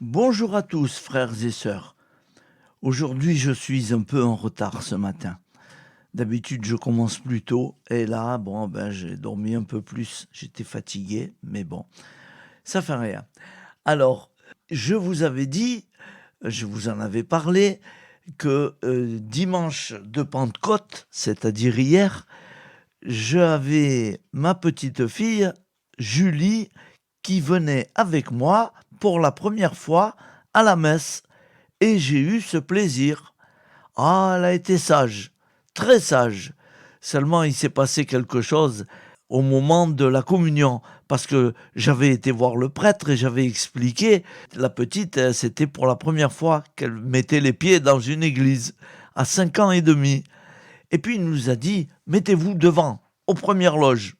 Bonjour à tous, frères et sœurs. Aujourd'hui, je suis un peu en retard ce matin. D'habitude, je commence plus tôt et là, j'ai dormi un peu plus. J'étais fatigué, mais bon, ça fait rien. Alors, je vous avais dit, je vous en avais parlé, que dimanche de Pentecôte, c'est-à-dire hier, j'avais ma petite fille, Julie, qui venait avec moi pour la première fois à la messe. Et j'ai eu ce plaisir. Ah, elle a été sage, très sage. Seulement, il s'est passé quelque chose au moment de la communion, parce que j'avais été voir le prêtre et j'avais expliqué, la petite, c'était pour la première fois qu'elle mettait les pieds dans une église, à 5 ans et demi. Et puis il nous a dit, mettez-vous devant, aux premières loges.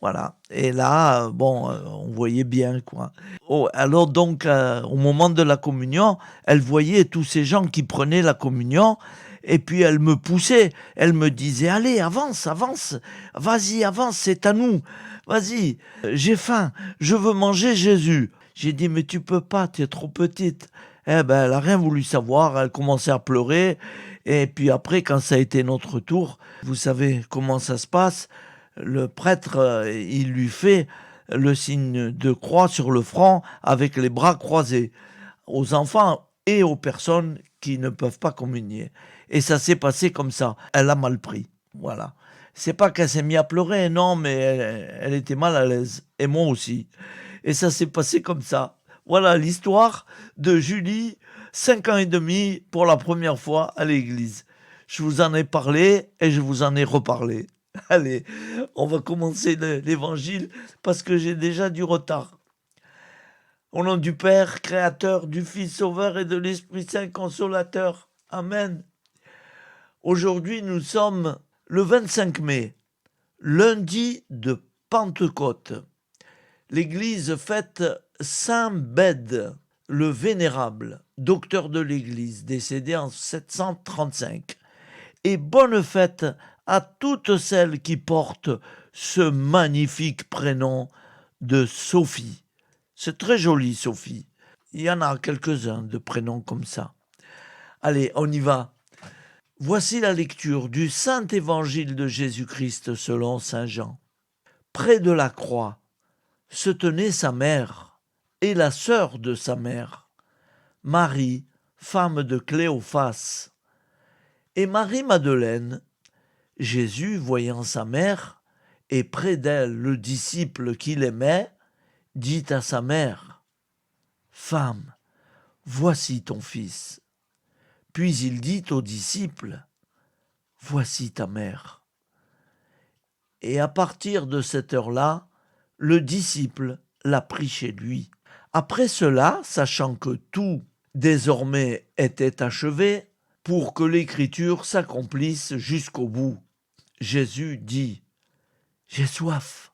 Voilà. Et là, on voyait bien, quoi. Oh, alors donc, au moment de la communion, elle voyait tous ces gens qui prenaient la communion, et puis elle me poussait, elle me disait, allez, avance, avance, vas-y, avance, c'est à nous, vas-y, j'ai faim, je veux manger Jésus. J'ai dit, mais tu peux pas, tu es trop petite. Eh ben, elle a rien voulu savoir, elle commençait à pleurer, et puis après, quand ça a été notre tour, vous savez comment ça se passe, le prêtre, il lui fait le signe de croix sur le front avec les bras croisés aux enfants et aux personnes qui ne peuvent pas communier. Et ça s'est passé comme ça. Elle a mal pris. Voilà. C'est pas qu'elle s'est mise à pleurer, non, mais elle était mal à l'aise. Et moi aussi. Et ça s'est passé comme ça. Voilà l'histoire de Julie, 5 ans et demi, pour la première fois à l'église. Je vous en ai parlé et je vous en ai reparlé. Allez, on va commencer l'évangile parce que j'ai déjà du retard. Au nom du Père, Créateur, du Fils Sauveur et de l'Esprit Saint Consolateur. Amen. Aujourd'hui, nous sommes le 25 mai, lundi de Pentecôte. L'Église fête Saint Bède, le Vénérable, docteur de l'Église, décédé en 735. Et bonne fête à toutes celles qui portent ce magnifique prénom de Sophie. C'est très joli, Sophie. Il y en a quelques-uns de prénoms comme ça. Allez, on y va. Voici la lecture du Saint Évangile de Jésus-Christ selon Saint Jean. Près de la croix se tenait sa mère et la sœur de sa mère, Marie, femme de Cléophas, et Marie-Madeleine. Jésus, voyant sa mère, et près d'elle le disciple qu'il aimait, dit à sa mère, « Femme, voici ton fils. » Puis il dit au disciple, « Voici ta mère. » Et à partir de cette heure-là, le disciple l'a pris chez lui. Après cela, sachant que tout désormais était achevé, pour que l'écriture s'accomplisse jusqu'au bout, Jésus dit, « J'ai soif. »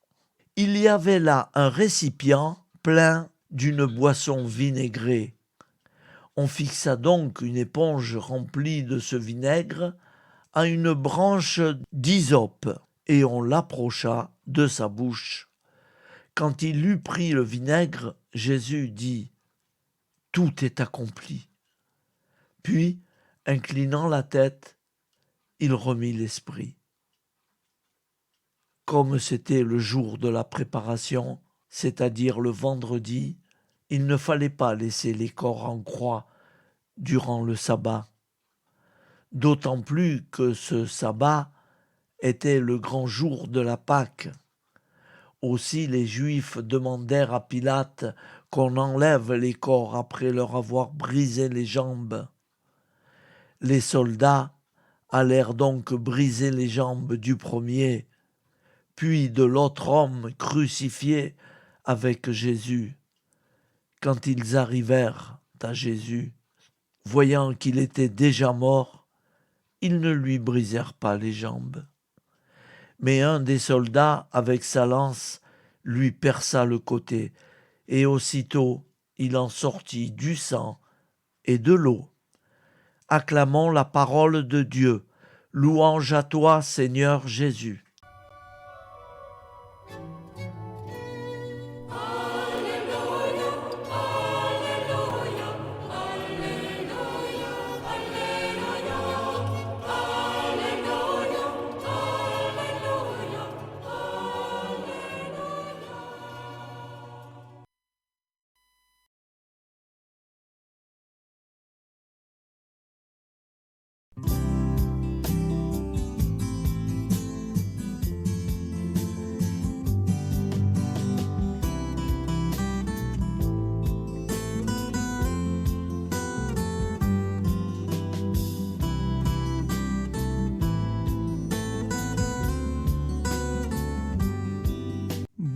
Il y avait là un récipient plein d'une boisson vinaigrée. On fixa donc une éponge remplie de ce vinaigre à une branche d'hysope et on l'approcha de sa bouche. Quand il eut pris le vinaigre, Jésus dit « Tout est accompli. » Puis, inclinant la tête, il remit l'esprit. Comme c'était le jour de la préparation, c'est-à-dire le vendredi, il ne fallait pas laisser les corps en croix durant le sabbat. D'autant plus que ce sabbat était le grand jour de la Pâque. Aussi les Juifs demandèrent à Pilate qu'on enlève les corps après leur avoir brisé les jambes. Les soldats allèrent donc briser les jambes du premier, puis de l'autre homme crucifié avec Jésus. Quand ils arrivèrent à Jésus, voyant qu'il était déjà mort, ils ne lui brisèrent pas les jambes. Mais un des soldats, avec sa lance, lui perça le côté, et aussitôt il en sortit du sang et de l'eau. Acclamons la parole de Dieu. Louange à toi, Seigneur Jésus.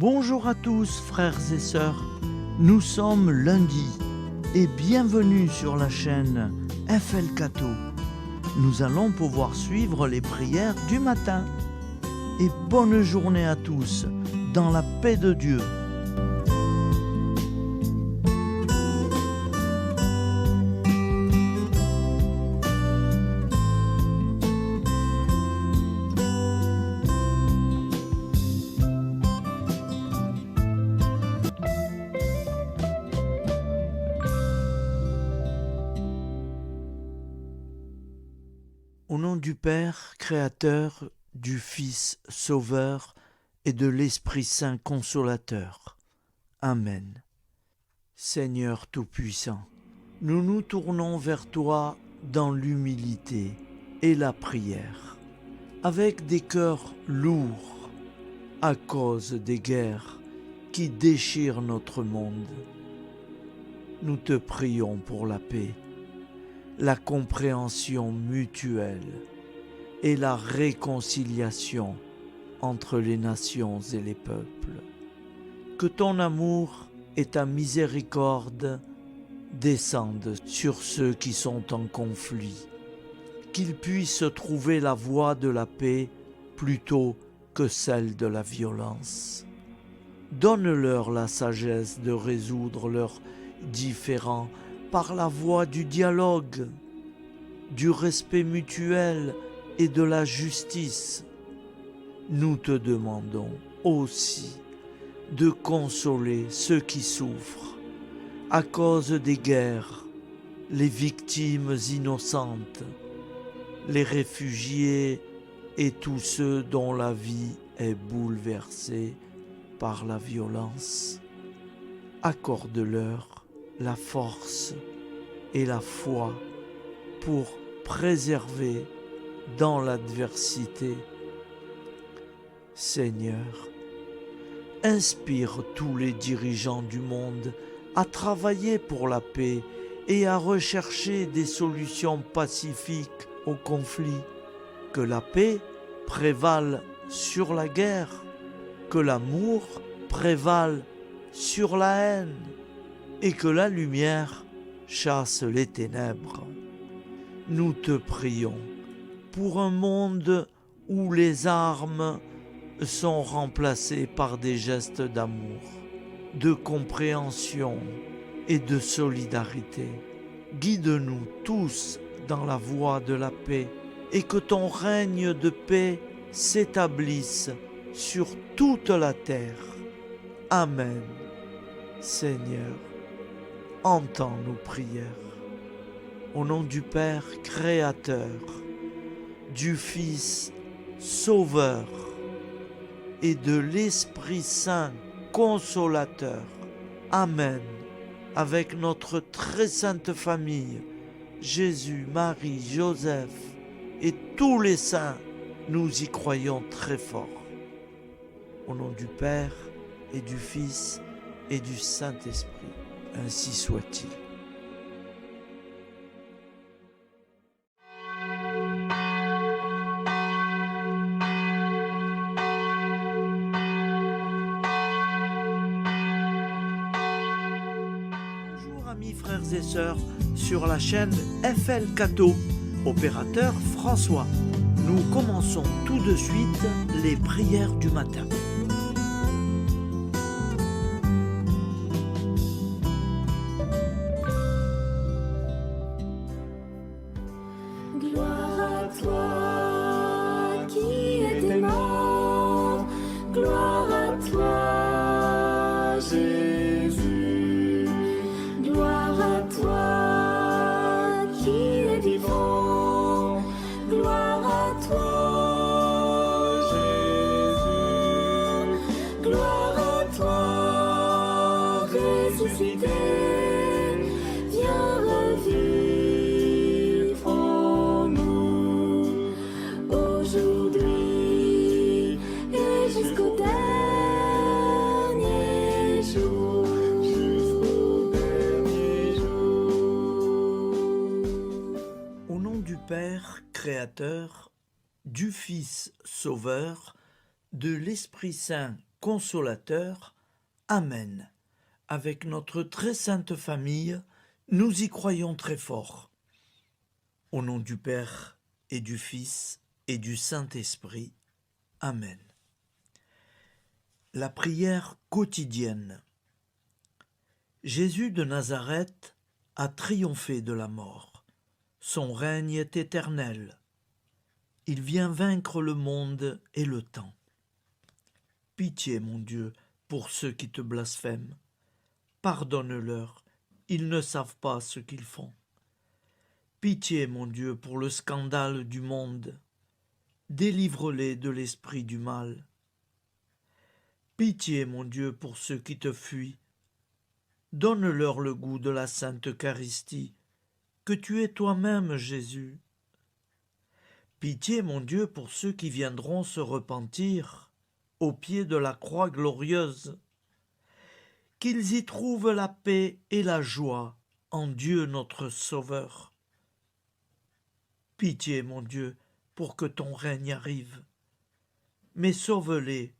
Bonjour à tous frères et sœurs, nous sommes lundi et bienvenue sur la chaîne FL Cato. Nous allons pouvoir suivre les prières du matin. Et bonne journée à tous, dans la paix de Dieu. Au nom du Père, Créateur, du Fils, Sauveur, et de l'Esprit Saint Consolateur. Amen. Seigneur Tout-Puissant, nous nous tournons vers toi dans l'humilité et la prière, avec des cœurs lourds, à cause des guerres qui déchirent notre monde. Nous te prions pour la paix, la compréhension mutuelle et la réconciliation entre les nations et les peuples. Que ton amour et ta miséricorde descendent sur ceux qui sont en conflit, qu'ils puissent trouver la voie de la paix plutôt que celle de la violence. Donne-leur la sagesse de résoudre leurs différends par la voie du dialogue, du respect mutuel et de la justice. Nous te demandons aussi de consoler ceux qui souffrent à cause des guerres, les victimes innocentes, les réfugiés et tous ceux dont la vie est bouleversée par la violence. Accorde-leur la force et la foi pour préserver dans l'adversité. Seigneur, inspire tous les dirigeants du monde à travailler pour la paix et à rechercher des solutions pacifiques aux conflits. Que la paix prévale sur la guerre, que l'amour prévale sur la haine et que la lumière chasse les ténèbres. Nous te prions pour un monde où les armes sont remplacées par des gestes d'amour, de compréhension et de solidarité. Guide-nous tous dans la voie de la paix et que ton règne de paix s'établisse sur toute la terre. Amen. Seigneur, entends nos prières. Au nom du Père Créateur, du Fils Sauveur et de l'Esprit Saint Consolateur. Amen. Avec notre très sainte famille, Jésus, Marie, Joseph et tous les saints, nous y croyons très fort. Au nom du Père et du Fils et du Saint-Esprit, ainsi soit-il. Bonjour amis frères et sœurs sur la chaîne FL Cato, opérateur François. Nous commençons tout de suite les prières du matin. Gloire à toi qui es mort, gloire à toi Jésus, gloire à toi qui es vivant, gloire à toi Jésus, gloire à toi ressuscité, viens revivre en nous aujourd'hui et jusqu'au dernier jour. Au nom du Père Créateur, du Fils Sauveur, de l'Esprit Saint consolateur. Amen. Avec notre très sainte famille, nous y croyons très fort. Au nom du Père et du Fils et du Saint-Esprit. Amen. La prière quotidienne. Jésus de Nazareth a triomphé de la mort. Son règne est éternel. Il vient vaincre le monde et le temps. Pitié, mon Dieu, pour ceux qui te blasphèment. Pardonne-leur, ils ne savent pas ce qu'ils font. Pitié, mon Dieu, pour le scandale du monde. Délivre-les de l'esprit du mal. Pitié, mon Dieu, pour ceux qui te fuient. Donne-leur le goût de la Sainte Eucharistie, que tu es toi-même, Jésus. Pitié, mon Dieu, pour ceux qui viendront se repentir au pied de la croix glorieuse, qu'ils y trouvent la paix et la joie en Dieu notre Sauveur. Pitié, mon Dieu, pour que ton règne arrive. Mais sauve-les,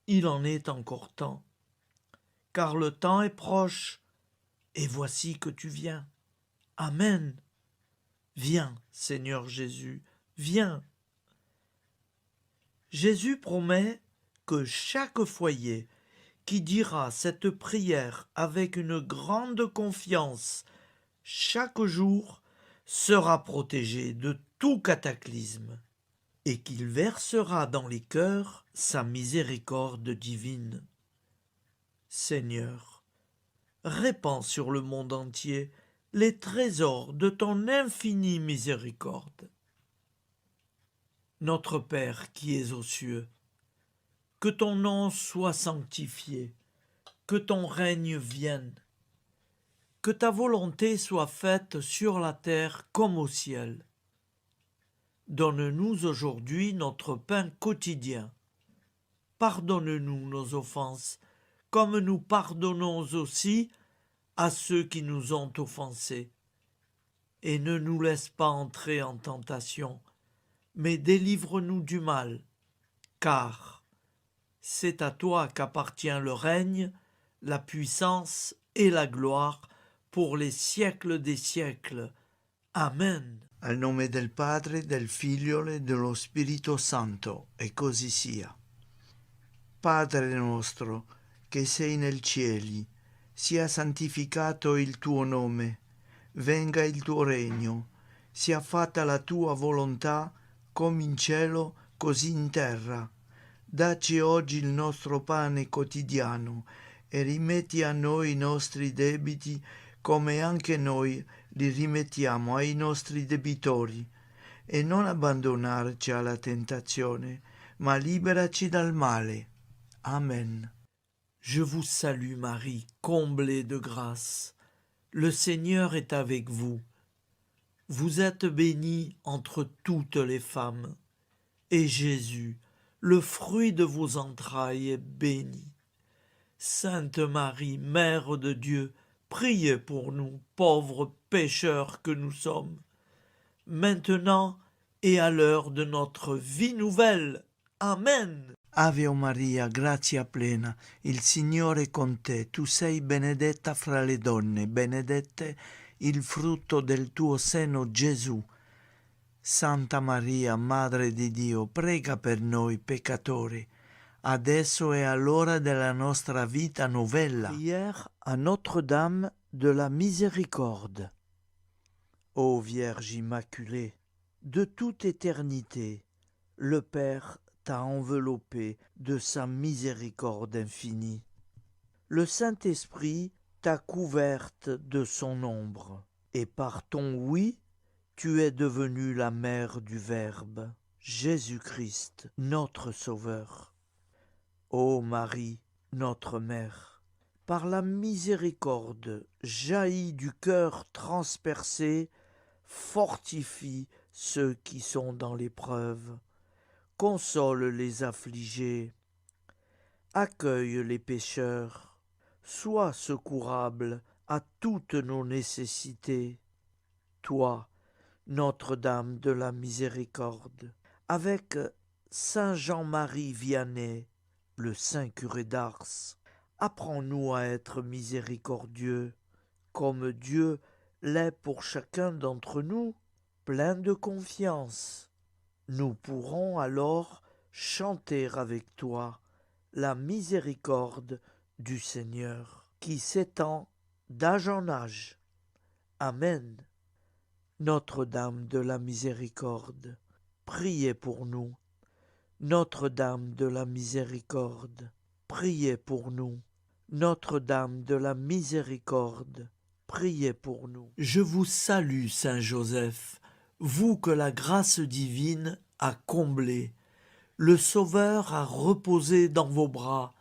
il en est encore temps, car le temps est proche, et voici que tu viens. Amen. Viens, Seigneur Jésus, viens. Jésus promet que chaque foyer qui dira cette prière avec une grande confiance chaque jour sera protégé de tout cataclysme et qu'il versera dans les cœurs sa miséricorde divine. Seigneur, répands sur le monde entier les trésors de ton infinie miséricorde. Notre Père qui es aux cieux, que ton nom soit sanctifié, que ton règne vienne, que ta volonté soit faite sur la terre comme au ciel. Donne-nous aujourd'hui notre pain quotidien. Pardonne-nous nos offenses, comme nous pardonnons aussi à ceux qui nous ont offensés. Et ne nous laisse pas entrer en tentation, mais délivre-nous du mal, car c'est à toi qu'appartient le règne, la puissance et la gloire pour les siècles des siècles. Amen. Al nome del Padre, del Figlio e dello Spirito Santo, e così sia. Padre nostro, che sei nel cieli, sia santificato il tuo nome, venga il tuo regno, sia fatta la tua volontà, come in cielo, così in terra. Dacci oggi il nostro pane quotidiano e rimetti a noi i nostri debiti come anche noi li rimettiamo ai nostri debitori, e non abbandonarci alla tentazione, ma liberaci dal male. Amen. Je vous salue Marie, comblée de grâce. Le Seigneur est avec vous. Vous êtes bénie entre toutes les femmes, et Jésus, le fruit de vos entrailles, est béni. Sainte Marie, Mère de Dieu, priez pour nous, pauvres pécheurs que nous sommes, maintenant et à l'heure de notre vie nouvelle. Amen. Ave Maria, grazia plena, il Signore è con te, tu sei benedetta fra le donne, benedette il frutto del tuo seno, Gesù. Santa Maria, Madre di Dio, prega per noi peccatori, adesso e all'ora della nostra vita novella. Prière à Notre-Dame de la Miséricorde. Ô Vierge Immaculée, de toute éternité, le Père t'a enveloppé de sa miséricorde infinie. Le Saint-Esprit t'a couverte de son ombre, et par ton oui, tu es devenue la mère du Verbe, Jésus-Christ, notre Sauveur. Ô Marie, notre Mère, par la miséricorde jaillie du cœur transpercé, fortifie ceux qui sont dans l'épreuve, console les affligés, accueille les pécheurs, sois secourable à toutes nos nécessités. Toi, Notre-Dame de la Miséricorde, avec Saint Jean-Marie Vianney, le saint curé d'Ars. Apprends-nous à être miséricordieux, comme Dieu l'est pour chacun d'entre nous, plein de confiance. Nous pourrons alors chanter avec toi la miséricorde du Seigneur, qui s'étend d'âge en âge. Amen. Notre-Dame de la Miséricorde, priez pour nous. Notre-Dame de la Miséricorde, priez pour nous. Notre-Dame de la Miséricorde, priez pour nous. Je vous salue, Saint Joseph, vous que la grâce divine a comblé. Le Sauveur a reposé dans vos bras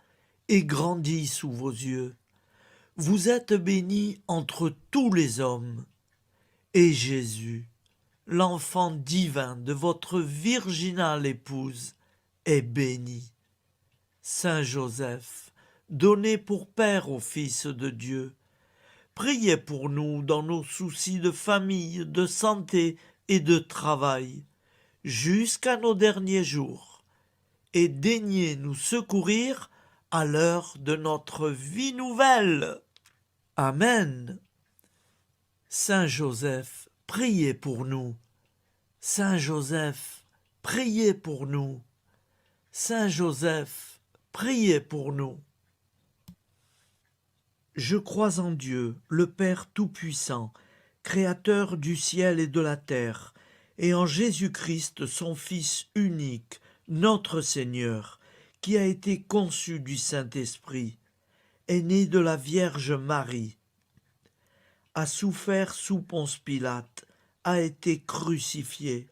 et grandi sous vos yeux. Vous êtes béni entre tous les hommes, et Jésus, l'enfant divin de votre virginale épouse, est béni. Saint Joseph, donné pour Père au Fils de Dieu, priez pour nous dans nos soucis de famille, de santé et de travail, jusqu'à nos derniers jours, et daignez nous secourir à l'heure de notre vie nouvelle. Amen. Saint Joseph, priez pour nous. Saint Joseph, priez pour nous. Saint Joseph, priez pour nous. Je crois en Dieu, le Père Tout-Puissant, Créateur du ciel et de la terre, et en Jésus-Christ, son Fils unique, notre Seigneur, qui a été conçu du Saint-Esprit, est né de la Vierge Marie, a souffert sous Ponce Pilate, a été crucifié,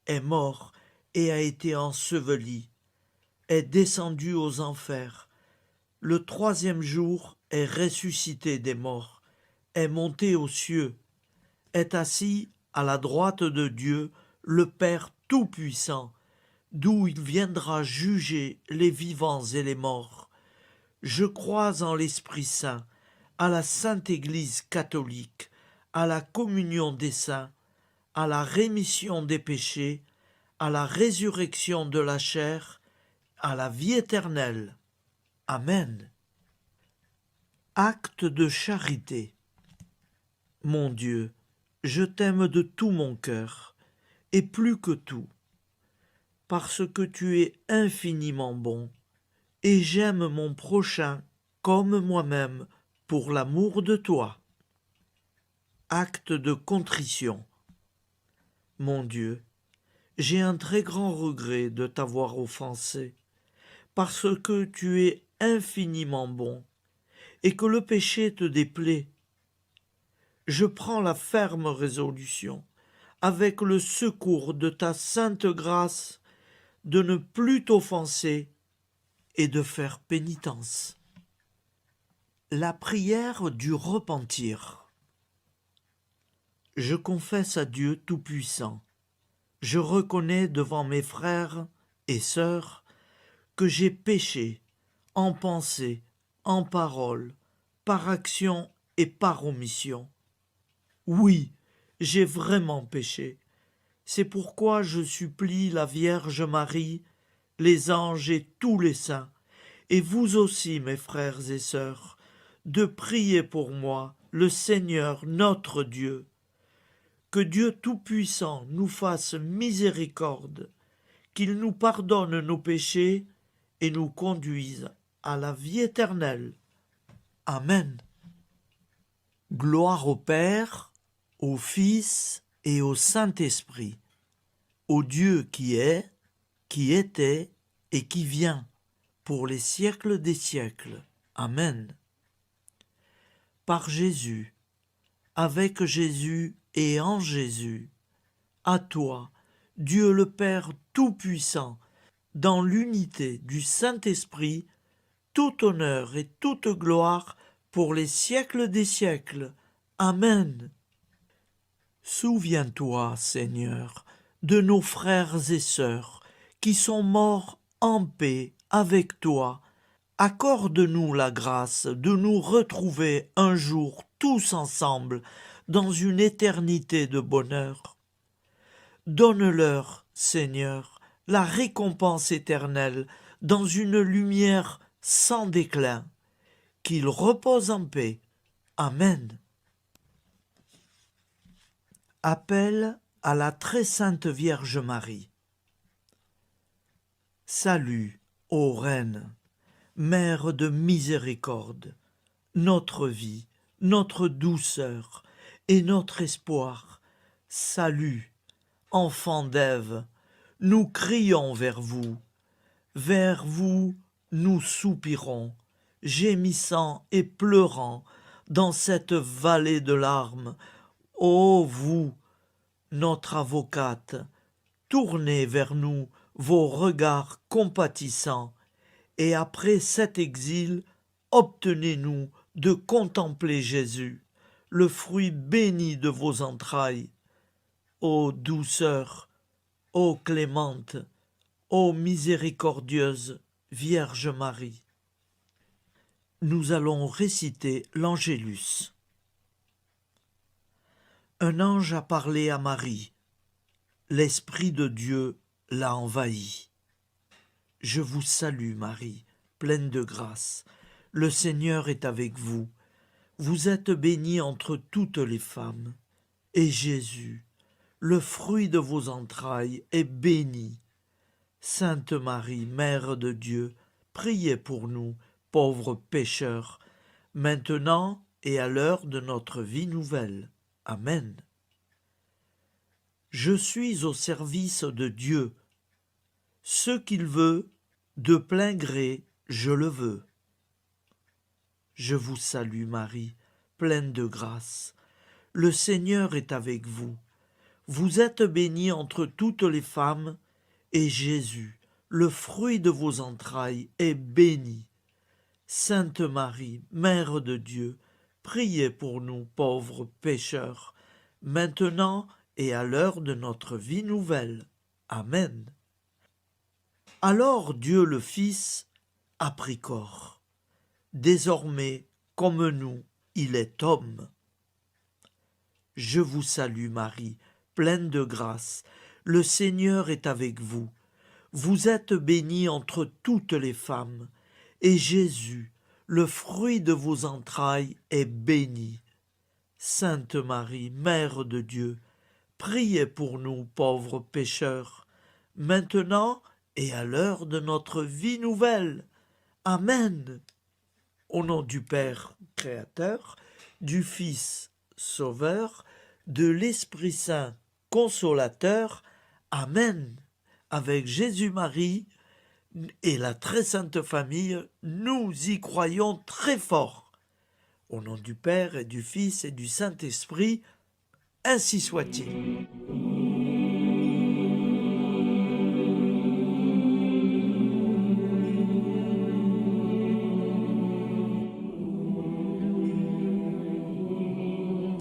est mort et a été enseveli, est descendu aux enfers, le troisième jour est ressuscité des morts, est monté aux cieux, est assis à la droite de Dieu, le Père Tout-Puissant, d'où il viendra juger les vivants et les morts. Je crois en l'Esprit Saint, à la Sainte Église catholique, à la communion des saints, à la rémission des péchés, à la résurrection de la chair, à la vie éternelle. Amen. Acte de charité. Mon Dieu, je t'aime de tout mon cœur, et plus que tout, parce que tu es infiniment bon, et j'aime mon prochain comme moi-même pour l'amour de toi. Acte de contrition. Mon Dieu, j'ai un très grand regret de t'avoir offensé, parce que tu es infiniment bon, et que le péché te déplaît. Je prends la ferme résolution, avec le secours de ta sainte grâce, de ne plus t'offenser et de faire pénitence. La prière du repentir. Je confesse à Dieu Tout-Puissant, je reconnais devant mes frères et sœurs que j'ai péché en pensée, en parole, par action et par omission. Oui, j'ai vraiment péché. C'est pourquoi je supplie la Vierge Marie, les anges et tous les saints, et vous aussi, mes frères et sœurs, de prier pour moi, le Seigneur notre Dieu. Que Dieu Tout-Puissant nous fasse miséricorde, qu'il nous pardonne nos péchés et nous conduise à la vie éternelle. Amen. Gloire au Père, au Fils et au Saint-Esprit, au Dieu qui est, qui était et qui vient, pour les siècles des siècles. Amen. Par Jésus, avec Jésus et en Jésus, à toi, Dieu le Père Tout-Puissant, dans l'unité du Saint-Esprit, tout honneur et toute gloire pour les siècles des siècles. Amen. Souviens-toi, Seigneur, de nos frères et sœurs qui sont morts en paix avec toi. Accorde-nous la grâce de nous retrouver un jour tous ensemble dans une éternité de bonheur. Donne-leur, Seigneur, la récompense éternelle dans une lumière sans déclin, qu'il repose en paix. Amen. Appel à la très sainte Vierge Marie. Salut, ô Reine, Mère de miséricorde, notre vie, notre douceur et notre espoir. Salut, enfant d'Ève, nous crions vers vous nous soupirons, gémissant et pleurant dans cette vallée de larmes. Ô vous, notre avocate, tournez vers nous vos regards compatissants, et après cet exil, obtenez-nous de contempler Jésus, le fruit béni de vos entrailles. Ô douceur, ô clémente, ô miséricordieuse Vierge Marie. Nous allons réciter l'Angélus. Un ange a parlé à Marie. L'Esprit de Dieu l'a envahie. Je vous salue Marie, pleine de grâce. Le Seigneur est avec vous. Vous êtes bénie entre toutes les femmes. Et Jésus, le fruit de vos entrailles, est béni. Sainte Marie, Mère de Dieu, priez pour nous, pauvres pécheurs, maintenant et à l'heure de notre vie nouvelle. Amen. Je suis au service de Dieu. Ce qu'il veut, de plein gré, je le veux. Je vous salue Marie, pleine de grâce. Le Seigneur est avec vous. Vous êtes bénie entre toutes les femmes, et Jésus, le fruit de vos entrailles, est béni. Sainte Marie, Mère de Dieu, priez pour nous pauvres pécheurs, maintenant et à l'heure de notre vie nouvelle. Amen. Alors Dieu le Fils a pris corps. Désormais, comme nous, il est homme. Je vous salue Marie, pleine de grâce. Le Seigneur est avec vous. Vous êtes bénie entre toutes les femmes, et Jésus, le fruit de vos entrailles, est béni. Sainte Marie, Mère de Dieu, priez pour nous pauvres pécheurs, maintenant et à l'heure de notre vie nouvelle. Amen. Au nom du Père Créateur, du Fils Sauveur, de l'Esprit Saint Consolateur. Amen. Avec Jésus-Marie et la très sainte famille, nous y croyons très fort. Au nom du Père et du Fils et du Saint-Esprit, ainsi soit-il.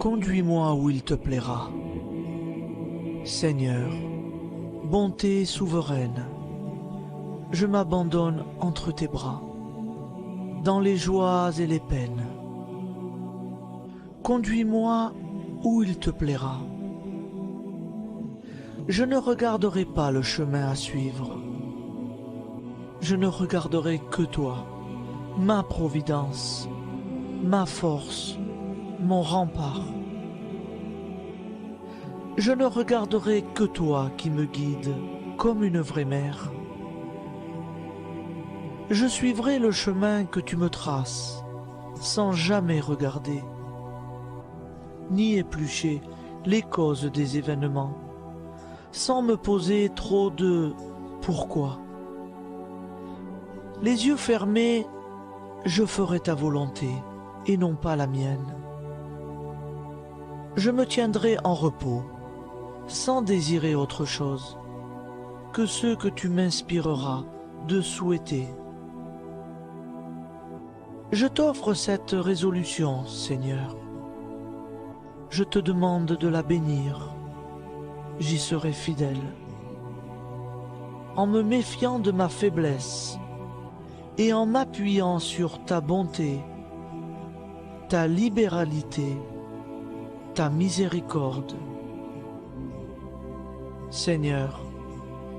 Conduis-moi où il te plaira. Seigneur, bonté souveraine, je m'abandonne entre tes bras, dans les joies et les peines. Conduis-moi où il te plaira. Je ne regarderai pas le chemin à suivre. Je ne regarderai que toi, ma providence, ma force, mon rempart. Je ne regarderai que toi qui me guides comme une vraie mère. Je suivrai le chemin que tu me traces, sans jamais regarder, ni éplucher les causes des événements, sans me poser trop de « pourquoi ». Les yeux fermés, je ferai ta volonté et non pas la mienne. Je me tiendrai en repos, sans désirer autre chose que ce que tu m'inspireras de souhaiter. Je t'offre cette résolution, Seigneur. Je te demande de la bénir. J'y serai fidèle. En me méfiant de ma faiblesse et en m'appuyant sur ta bonté, ta libéralité, ta miséricorde. Seigneur,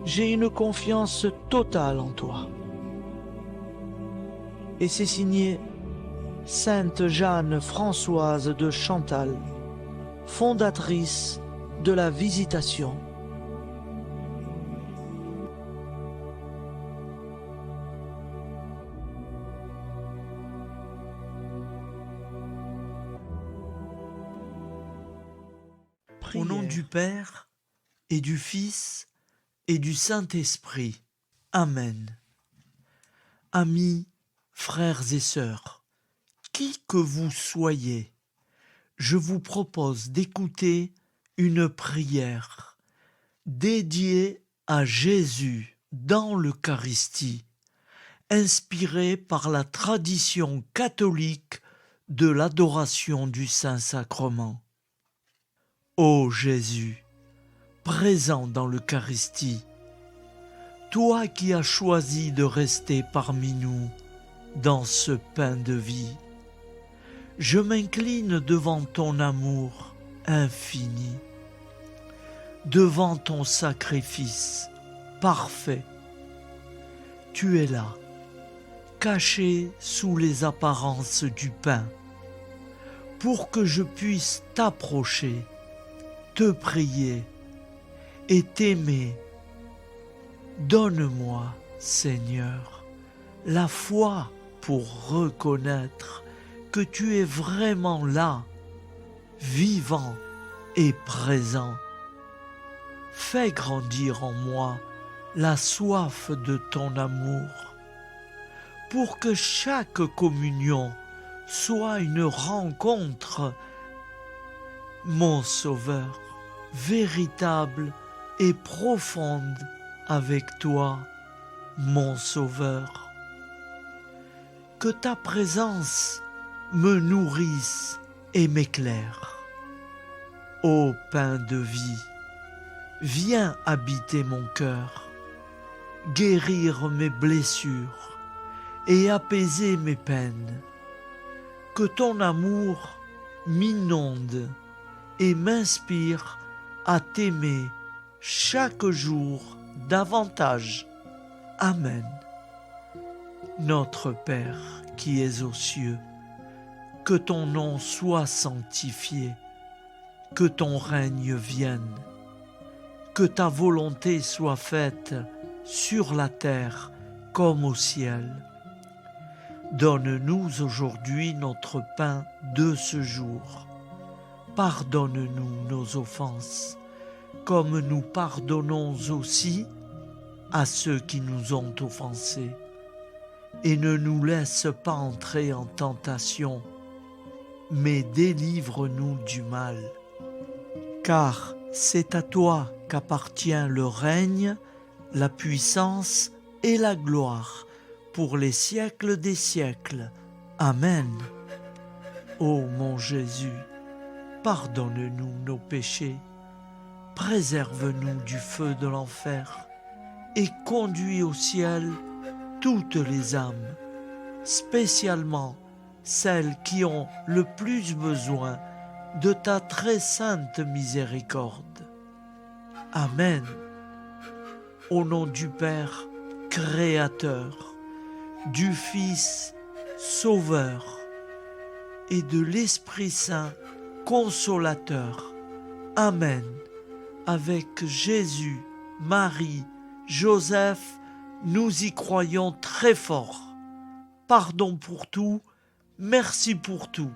j'ai une confiance totale en toi. Et c'est signé Sainte Jeanne Françoise de Chantal, fondatrice de la Visitation. Au nom du Père et du Fils et du Saint-Esprit. Amen. Amis, frères et sœurs, qui que vous soyez, je vous propose d'écouter une prière dédiée à Jésus dans l'Eucharistie, inspirée par la tradition catholique de l'adoration du Saint-Sacrement. Ô Jésus, présent dans l'Eucharistie, toi qui as choisi de rester parmi nous dans ce pain de vie, je m'incline devant ton amour infini, devant ton sacrifice parfait. Tu es là, caché sous les apparences du pain, pour que je puisse t'approcher, te prier et t'aimer. Donne-moi, Seigneur, la foi pour reconnaître que tu es vraiment là, vivant et présent. Fais grandir en moi la soif de ton amour, pour que chaque communion soit une rencontre, mon Sauveur, véritable et profonde avec toi, mon Sauveur. Que ta présence me nourrisse et m'éclaire. Ô pain de vie, viens habiter mon cœur, guérir mes blessures et apaiser mes peines. Que ton amour m'inonde et m'inspire à t'aimer chaque jour davantage. Amen. Notre Père qui es aux cieux, que ton nom soit sanctifié, que ton règne vienne, que ta volonté soit faite sur la terre comme au ciel. Donne-nous aujourd'hui notre pain de ce jour. Pardonne-nous nos offenses, comme nous pardonnons aussi à ceux qui nous ont offensés. Et ne nous laisse pas entrer en tentation, mais délivre-nous du mal. Car c'est à toi qu'appartient le règne, la puissance et la gloire pour les siècles des siècles. Amen. Ô mon Jésus, pardonne-nous nos péchés, préserve-nous du feu de l'enfer et conduis au ciel toutes les âmes, spécialement celles qui ont le plus besoin de ta très sainte miséricorde. Amen. Au nom du Père Créateur, du Fils Sauveur et de l'Esprit Saint Consolateur. Amen. Avec Jésus, Marie, Joseph, nous y croyons très fort. Pardon pour tout, merci pour tout.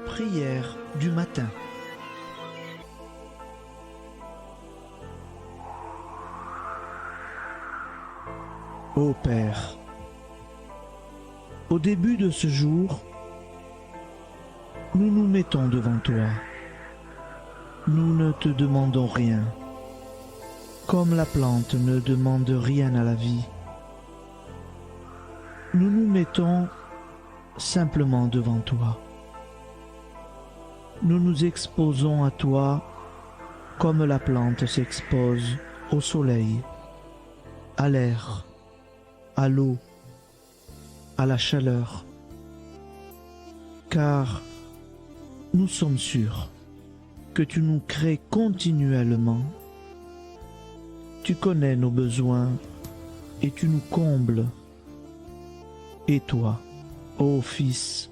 Prière du matin. Ô Père, au début de ce jour, nous nous mettons devant toi. Nous ne te demandons rien, comme la plante ne demande rien à la vie. Nous nous mettons simplement devant toi. Nous nous exposons à toi comme la plante s'expose au soleil, à l'air, à l'eau, à la chaleur, car nous sommes sûrs que tu nous crées continuellement Tu connais nos besoins et tu nous combles. Et toi, ô Fils,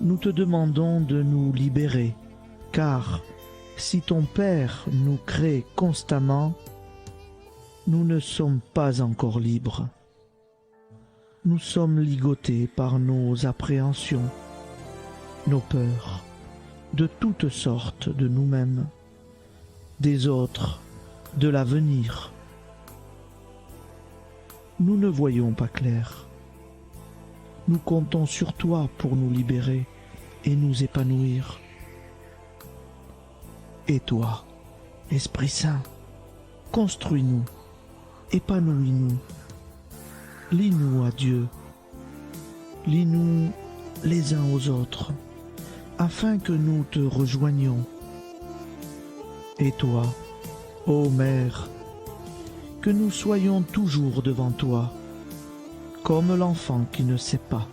nous te demandons de nous libérer, car si ton Père nous crée constamment, nous ne sommes pas encore libres. Nous sommes ligotés par nos appréhensions, nos peurs, de toutes sortes de nous-mêmes, des autres, de l'avenir. Nous ne voyons pas clair. Nous comptons sur toi pour nous libérer et nous épanouir. Et toi, Esprit Saint, construis-nous, épanouis-nous, lie-nous à Dieu, lie-nous les uns aux autres, afin que nous te rejoignions. Et toi, ô Mère, que nous soyons toujours devant toi, comme l'enfant qui ne sait pas.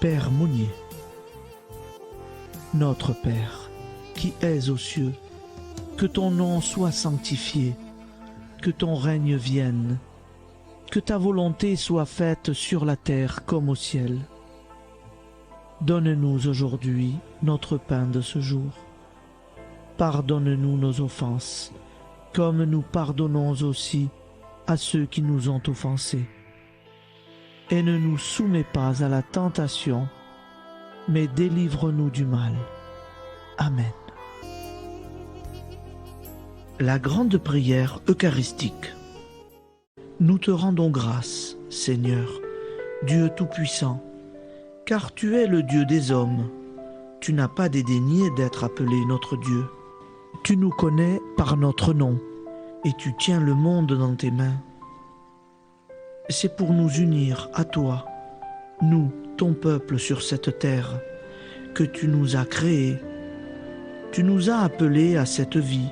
Père Monnier, notre Père, qui es aux cieux, que ton nom soit sanctifié, que ton règne vienne, que ta volonté soit faite sur la terre comme au ciel. Donne-nous aujourd'hui notre pain de ce jour. Pardonne-nous nos offenses, comme nous pardonnons aussi à ceux qui nous ont offensés. Et ne nous soumets pas à la tentation, mais délivre-nous du mal. Amen. La grande prière eucharistique. Nous te rendons grâce, Seigneur, Dieu Tout-Puissant, car tu es le Dieu des hommes. Tu n'as pas dédaigné d'être appelé notre Dieu. Tu nous connais par notre nom, et tu tiens le monde dans tes mains. C'est pour nous unir à toi, nous, ton peuple sur cette terre, que tu nous as créés. Tu nous as appelés à cette vie.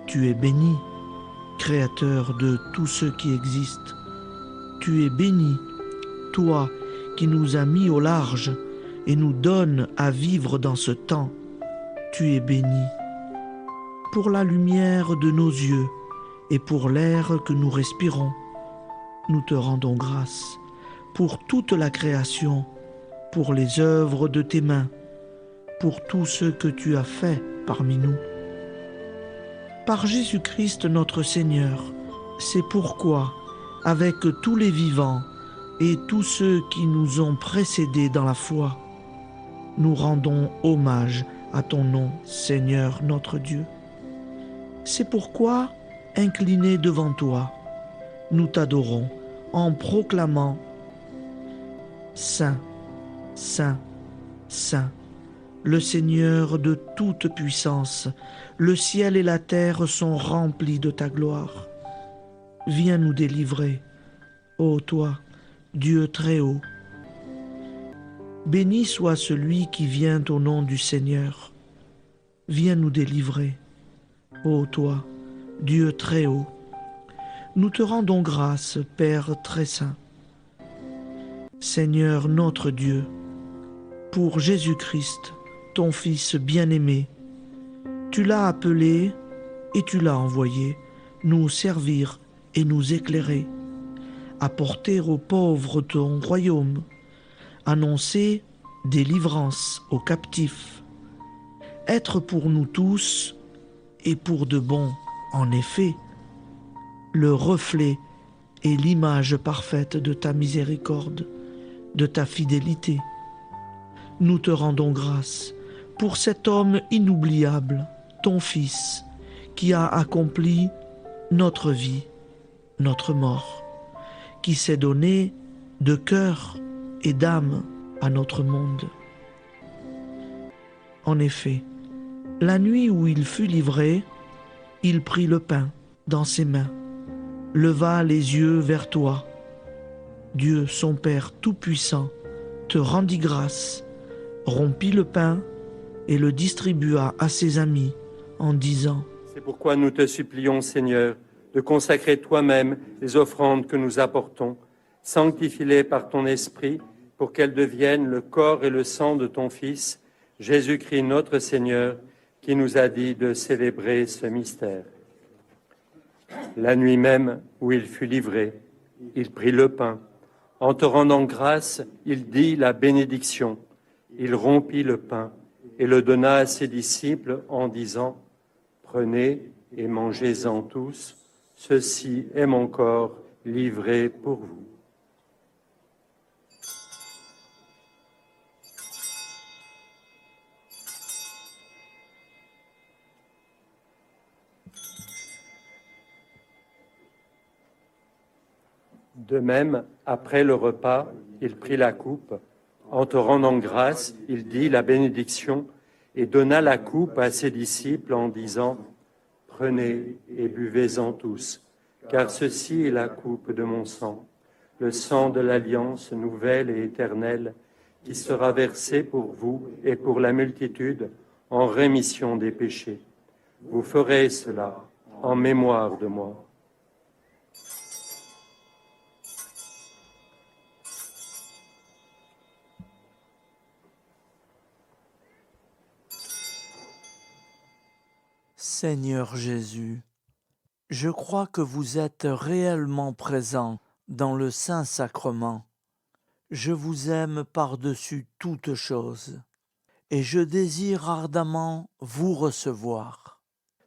Tu es béni, Créateur de tout ce qui existe. Tu es béni, toi qui nous as mis au large et nous donnes à vivre dans ce temps. Tu es béni. Pour la lumière de nos yeux et pour l'air que nous respirons, nous te rendons grâce. Pour toute la création, pour les œuvres de tes mains, pour tout ce que tu as fait parmi nous. Par Jésus-Christ notre Seigneur, c'est pourquoi, avec tous les vivants et tous ceux qui nous ont précédés dans la foi, nous rendons hommage à ton nom, Seigneur notre Dieu. C'est pourquoi, inclinés devant toi, nous t'adorons en proclamant « Saint, Saint, Saint ». Le Seigneur de toute puissance, le ciel et la terre sont remplis de ta gloire. Viens nous délivrer, ô toi, Dieu très haut. Béni soit celui qui vient au nom du Seigneur. Viens nous délivrer, ô toi, Dieu très haut. Nous te rendons grâce, Père très saint. Seigneur notre Dieu, pour Jésus-Christ, ton Fils bien-aimé, tu l'as appelé et tu l'as envoyé nous servir et nous éclairer, apporter aux pauvres ton royaume, annoncer délivrance aux captifs, être pour nous tous et pour de bon, en effet, le reflet et l'image parfaite de ta miséricorde, de ta fidélité. Nous te rendons grâce pour cet homme inoubliable, ton Fils, qui a accompli notre vie, notre mort, qui s'est donné de cœur et d'âme à notre monde. En effet, la nuit où il fut livré, il prit le pain dans ses mains, leva les yeux vers toi. Dieu, son Père tout-puissant, te rendit grâce, rompit le pain et le distribua à ses amis en disant : C'est pourquoi nous te supplions, Seigneur, de consacrer toi-même les offrandes que nous apportons. Sanctifie-les par ton Esprit pour qu'elles deviennent le corps et le sang de ton Fils, Jésus-Christ notre Seigneur, qui nous a dit de célébrer ce mystère. La nuit même où il fut livré, il prit le pain. En te rendant grâce, il dit la bénédiction. Il rompit le pain et le donna à ses disciples en disant, « Prenez et mangez-en tous, ceci est mon corps livré pour vous. » De même, après le repas, il prit la coupe. En te rendant grâce, il dit la bénédiction et donna la coupe à ses disciples en disant, « Prenez et buvez-en tous, car ceci est la coupe de mon sang, le sang de l'alliance nouvelle et éternelle, qui sera versé pour vous et pour la multitude en rémission des péchés. Vous ferez cela en mémoire de moi. » Seigneur Jésus, je crois que vous êtes réellement présent dans le Saint-Sacrement. Je vous aime par-dessus toute chose et je désire ardemment vous recevoir.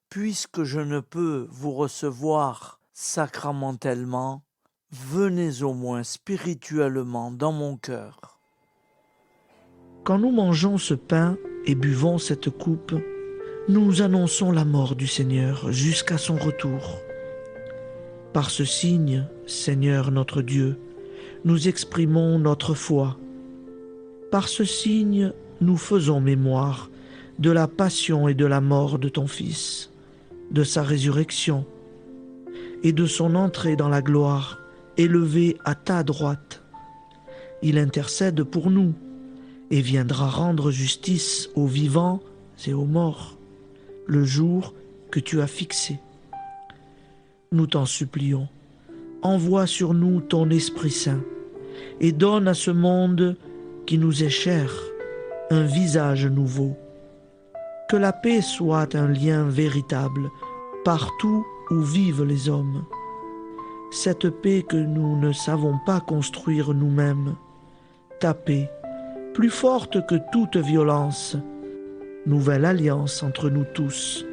Puisque je ne peux vous recevoir sacramentellement, venez au moins spirituellement dans mon cœur. Quand nous mangeons ce pain et buvons cette coupe, nous annonçons la mort du Seigneur jusqu'à son retour. Par ce signe, Seigneur notre Dieu, nous exprimons notre foi. Par ce signe, nous faisons mémoire de la passion et de la mort de ton Fils, de sa résurrection et de son entrée dans la gloire, élevé à ta droite. Il intercède pour nous et viendra rendre justice aux vivants et aux morts, le jour que tu as fixé. Nous t'en supplions, envoie sur nous ton Esprit Saint et donne à ce monde qui nous est cher un visage nouveau. Que la paix soit un lien véritable partout où vivent les hommes. Cette paix que nous ne savons pas construire nous-mêmes, ta paix, plus forte que toute violence, nouvelle alliance entre nous tous,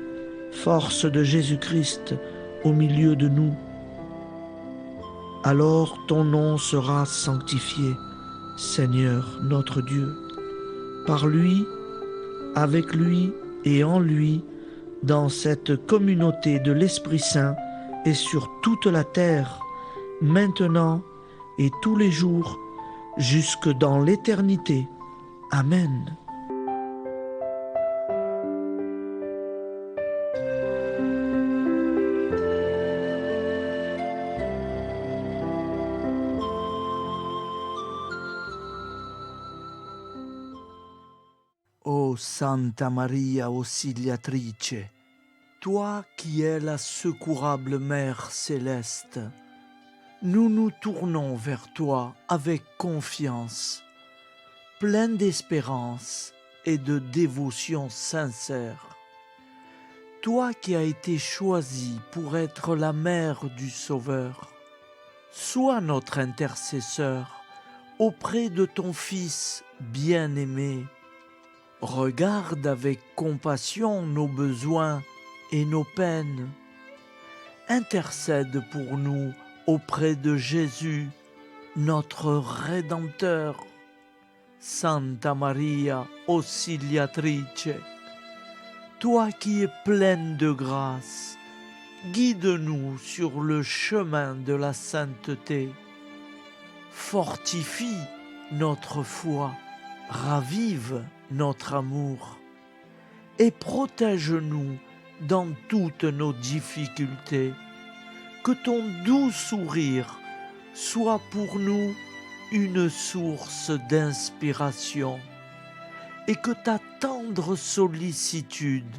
force de Jésus-Christ au milieu de nous. Alors ton nom sera sanctifié, Seigneur notre Dieu. Par lui, avec lui et en lui, dans cette communauté de l'Esprit Saint et sur toute la terre, maintenant et tous les jours, jusque dans l'éternité. Amen. Ô Santa Maria Auxiliatrice, toi qui es la secourable Mère céleste, nous nous tournons vers toi avec confiance, plein d'espérance et de dévotion sincère. Toi qui as été choisie pour être la mère du Sauveur, sois notre intercesseur auprès de ton Fils bien-aimé. Regarde avec compassion nos besoins et nos peines. Intercède pour nous auprès de Jésus, notre Rédempteur. Santa Maria Auxiliatrice, toi qui es pleine de grâce, guide-nous sur le chemin de la sainteté. Fortifie notre foi, ravive notre amour et protège-nous dans toutes nos difficultés. Que ton doux sourire soit pour nous une source d'inspiration et que ta tendre sollicitude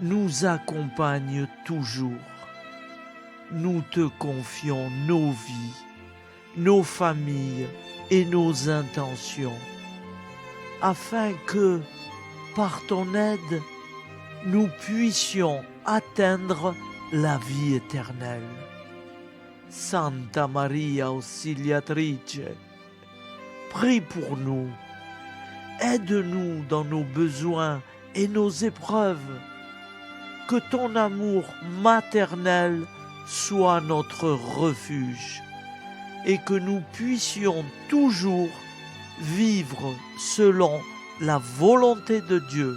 nous accompagne toujours. Nous te confions nos vies, nos familles et nos intentions, afin que, par ton aide, nous puissions atteindre la vie éternelle. Santa Maria Auxiliatrice, prie pour nous. Aide-nous dans nos besoins et nos épreuves. Que ton amour maternel soit notre refuge et que nous puissions toujours vivre selon la volonté de Dieu.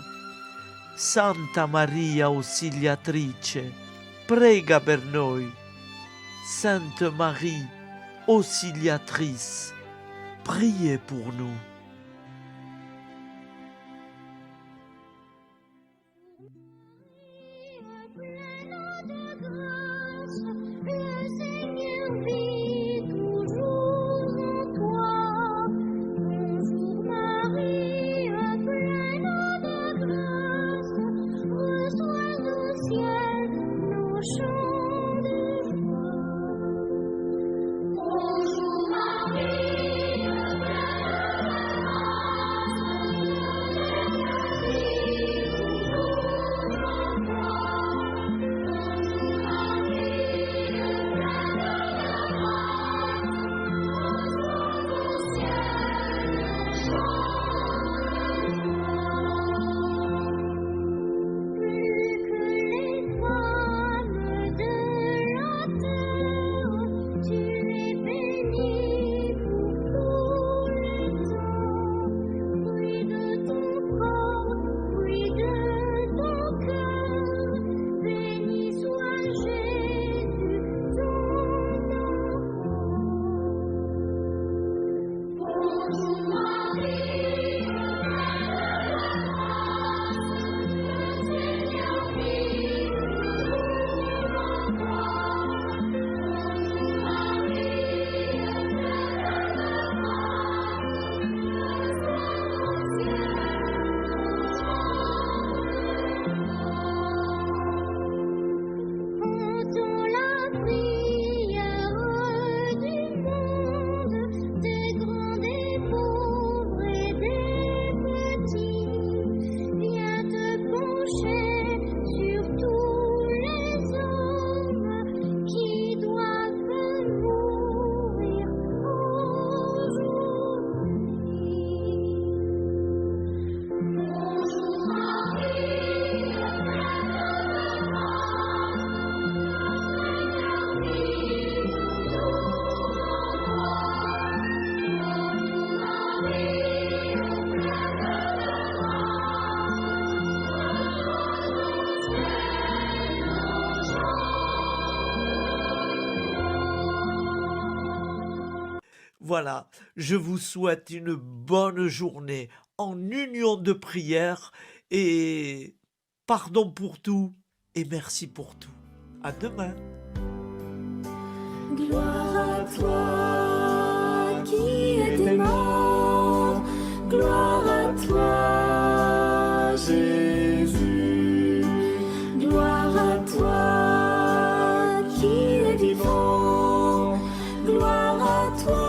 Santa Maria Auxiliatrice, prega per noi. Sainte Marie, Auxiliatrice, priez pour nous. Voilà, je vous souhaite une bonne journée en union de prière et pardon pour tout et merci pour tout. À demain. Gloire à toi qui étais mort, gloire à toi Jésus, gloire à toi qui es vivant, gloire à toi